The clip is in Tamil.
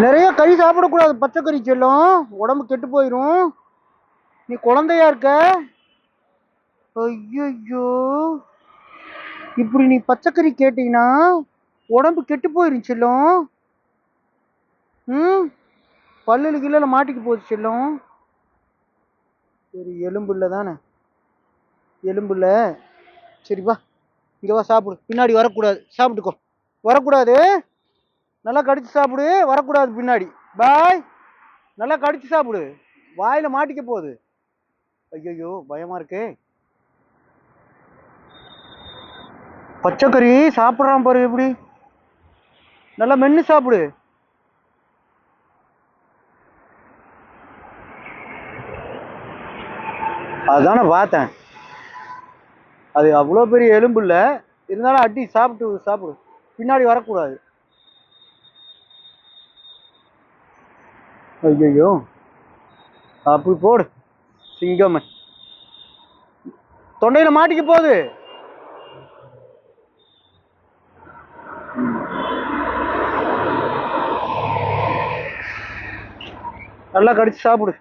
நிறைய கறி சாப்பிடக்கூடாது, பச்சை கறி செல்லம், உடம்பு கெட்டு போயிடும். நீ குழந்தையா இருக்க. ஐயோ, இப்படி நீ பச்சைக்கறி கேட்டீங்கன்னா உடம்பு கெட்டு போயிரும் செல்லம். பல்லுல கீழே மாட்டிக்கு போகுது செல்லம். சரி, எலும்புல தானே, எலும்புல. சரி வா, இங்க வா, சாப்பிடு. பின்னாடி வரக்கூடாது, சாப்பிட்டுக்கோ. வரக்கூடாது, நல்லா கடிச்சு சாப்பிடு. வரக்கூடாது பின்னாடி. பாய், நல்லா கடிச்சு சாப்பிடு. வாயில மாட்டிக்க போகுது. ஐயோ, பயமா இருக்கு. பச்சைக்கறி சாப்பிட்றான் பாரு எப்படி. நல்லா மென்னு சாப்பிடு. அதுதானே பார்த்தேன். அது அவ்வளோ பெரிய எலும்பு இல்லை, இருந்தாலும் அடி சாப்பிடு. பின்னாடி வரக்கூடாது. ஐயோ, அப்படி போடு சிங்கம்மன். தொண்டையில மாட்டிக்க போகுது. நல்லா கடிச்சு சாப்பிடு.